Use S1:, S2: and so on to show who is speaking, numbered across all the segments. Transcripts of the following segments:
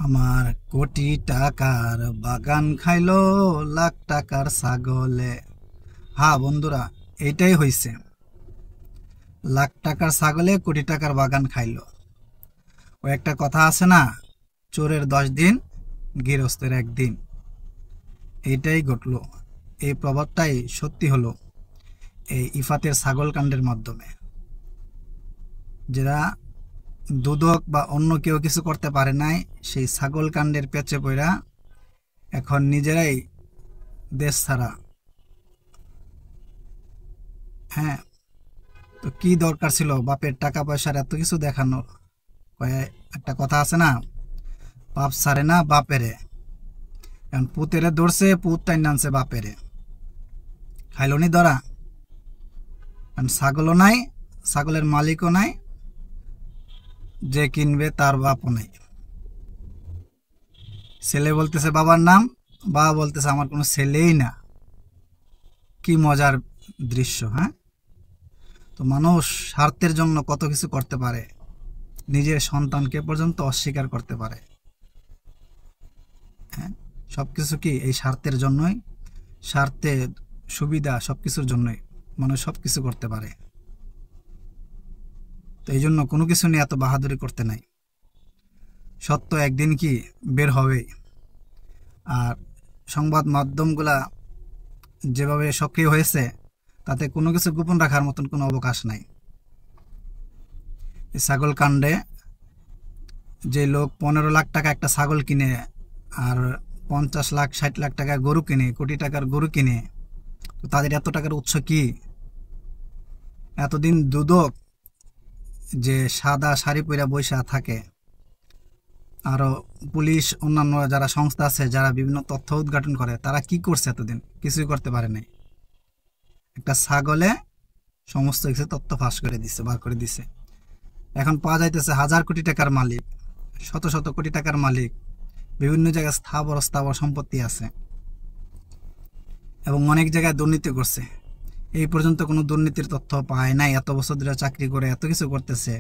S1: আমার কোটি টাকার বাগান খাইলো লাখ টাকার ছাগলে। হ্যাঁ বন্ধুরা, এইটাই হইছে। লাখ টাকার ছাগলে কোটি টাকার বাগান খাইলো। ও একটা কথা আছে না, চোরের 10 দিন গৃহস্থের একদিন। এইটাই ঘটলো। এই প্রবাদটাই সত্যি হলো এই ইফাতের ছাগল কাণ্ডের মাধ্যমে। যারা দুদক বা অন্য কেউ কিছু করতে পারে নাই, সেই ছাগল কাণ্ডের পেঁচে পড়া এখন নিজেরাই দেশ ছাড়া। হ্যাঁ, তো কি দরকার ছিল বাপের টাকা পয়সার এত কিছু দেখানোর? একটা কথা আছে না, বাপ ছাড়ে না বাপেরে। এখন পুতেরে ধরছে, পুত টাইন আনছে বাপেরে। খাইলো নি ধরা। কারণ ছাগলও নাই, ছাগলের মালিকও নাই, যে কিনবে তার বাপও নাই। ছেলে বলতেছে বাবার নাম, বাবা বলতেছে আমার কোনো ছেলেই না। কি মজার দৃশ্য! হ্যাঁ, তো মানুষ স্বার্থের জন্য কত কিছু করতে পারে, নিজের সন্তানকে পর্যন্ত অস্বীকার করতে পারে। হ্যাঁ, সবকিছু কি এই স্বার্থের জন্যই? স্বার্থের সুবিধা সবকিছুর জন্যই মানুষ সবকিছু করতে পারে। তো এই জন্য কোনো কিছু নিয়ে এত বাহাদুরি করতে নাই। সত্য একদিন কি বের হবে। আর সংবাদ মাধ্যমগুলা যেভাবে সক্রিয় হয়েছে, তাতে কোনো কিছু গোপন রাখার মতন কোনো অবকাশ নাই। এই ছাগল কাণ্ডে যে লোক 15 লাখ টাকা একটা ছাগল কিনে, আর 50 লাখ 60 লাখ টাকা গরু কিনে, কোটি টাকার গরু কিনে, তো তাদের এত টাকার উৎস কি? এতদিন দুদক যে সাদা শাড়ি পরা বৈশা থাকে, আরও পুলিশ অন্যান্য যারা সংস্থা আছে যারা বিভিন্ন তথ্য উদ্ঘাটন করে, তারা কি করছে? এতদিন কিছুই করতে পারে নাই। একটা ছাগলে সমস্ত কিছু তথ্য ফাঁস করে দিচ্ছে, বার করে দিছে। এখন পাওয়া যাইতেছে হাজার কোটি টাকার মালিক, শত শত কোটি টাকার মালিক, বিভিন্ন জায়গায় স্থাবর সম্পত্তি আছে, এবং অনেক জায়গায় দুর্নীতি করছে। এই পর্যন্ত কোনো দুর্নীতির তথ্য পায় নাই। এত বছর ধরে চাকরি করে এত কিছু করতেছে,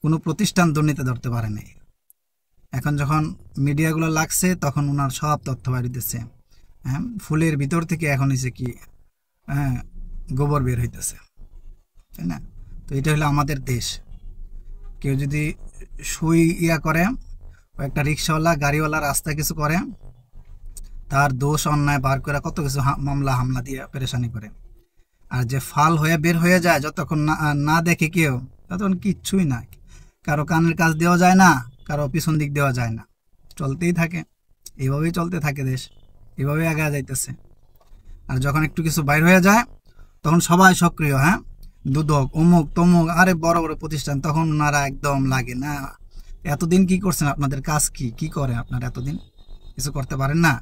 S1: কোনো প্রতিষ্ঠান দুর্নীতি ধরতে পারে নাই। এখন যখন মিডিয়াগুলো লাগছে, তখন ওনার সব তথ্য বাড়িতেছে। হ্যাঁ, ফুলের ভিতর থেকে এখন এসে কি, হ্যাঁ, গোবর বের হইতেছে, তাই না? তো এটা হলো আমাদের দেশ। কেউ যদি সুই করে, একটা রিক্সাওয়ালা গাড়িওয়ালা রাস্তায় কিছু করে, তার দোষ অন্যায় বার করে কত কিছু মামলা হামলা দিয়ে পেরেশানি করে। আর যে ফাল হয়ে বের হয়ে যায়, যতক্ষণ না দেখে কেউ, ততক্ষণ কিচ্ছুই না। কারো কানের কাজ দেওয়া যায় না, কারো পিছন দিক দেওয়া যায় না, চলতেই থাকে। এইভাবেই চলতে থাকে দেশ, এভাবেই আগে যাইতেছে। আর যখন একটু কিছু বাইর হয়ে যায়, তখন সবাই সক্রিয়। হ্যাঁ, দুদক অমুক তমুক, আরে বড় বড় প্রতিষ্ঠান, তখন ওনারা একদম লাগে না। এতদিন কি করছেন? আপনাদের কাজ কি? কি করেন আপনারা এতদিন? কিছু করতে পারেন না?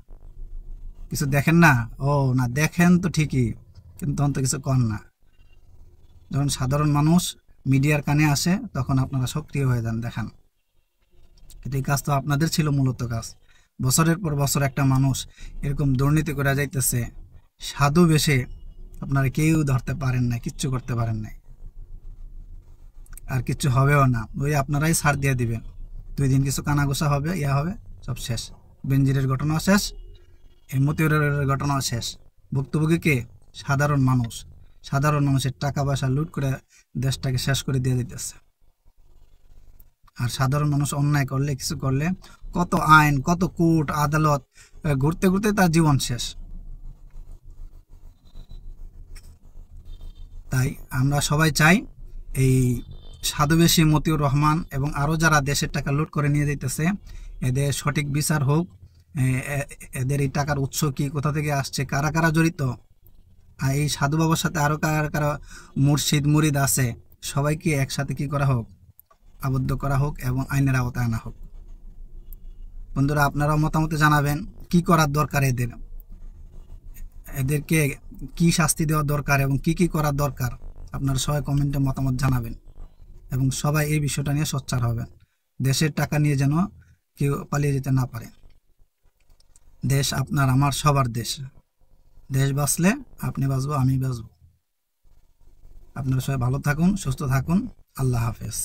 S1: কিছু দেখেন না? ও না, দেখেন তো ঠিকই, কিন্তু তখন তো কিছু করেন না। যখন সাধারণ মানুষ মিডিয়ার কানে আসে, তখন আপনারা সক্রিয় হয়ে যান, দেখান। এই কাজ তো আপনাদের ছিল মূলত কাজ। বছরের পর বছর একটা মানুষ এরকম দুর্নীতি করে যাইতেছে, সাধু বেশে আপনারা কেউ ধরতে পারেন না, কিচ্ছু করতে পারেন নাই, আর কিচ্ছু হবেও না। ওই আপনারাই ছাড় দিয়ে দিবেন। 2 দিন কিছু কানাঘোষা হবে, হবে, সব শেষ। বেনজিরের ঘটনাও শেষ, এই মতিউরের ঘটনাও শেষ। ভুক্তভোগী কে? সাধারণ মানুষ। সাধারণ মানুষের টাকা পয়সা লুট করে দেশটাকে শেষ করে দিয়ে দিতেছে। আর সাধারণ মানুষ অন্যায় করলে, কিছু করলে, কত আইন, কত কোর্ট আদালত, ঘুরতে ঘুরতে তার জীবন শেষ। তাই আমরা সবাই চাই এই সাধুবেশী মতিউর রহমান এবং আরও যারা দেশের টাকা লুট করে নিয়ে যেতেছে, এদের সঠিক বিচার হোক। এদের এই টাকার উৎস কি, কোথা থেকে আসছে, কারা কারা জড়িত, আর এই সাধু বাবার সাথে আরও কারা কারা মুর্শিদ মুরিদ আছে, সবাইকে একসাথে কি করা হোক, আবদ্ধ করা হোক এবং আইনের আওতায় আনা হোক। বন্ধুরা, আপনারাও মতামত জানাবেন কি করার দরকার, এদেরকে কি শাস্তি দেওয়া দরকার এবং কি কি করার দরকার। আপনারা সবাই কমেন্টে মতামত জানাবেন, এবং সবাই এই বিষয়টা নিয়ে সোচ্চার হবেন। দেশের টাকা নিয়ে যেন কেউ পালিয়ে যেতে না পারে। দেশ আপনার আমার সবার দেশ। দেশ বাঁচলে আপনি বাঁচবো, আমি বাঁচবো। আপনারা সবাই ভালো থাকুন, সুস্থ থাকুন। আল্লাহ হাফেজ।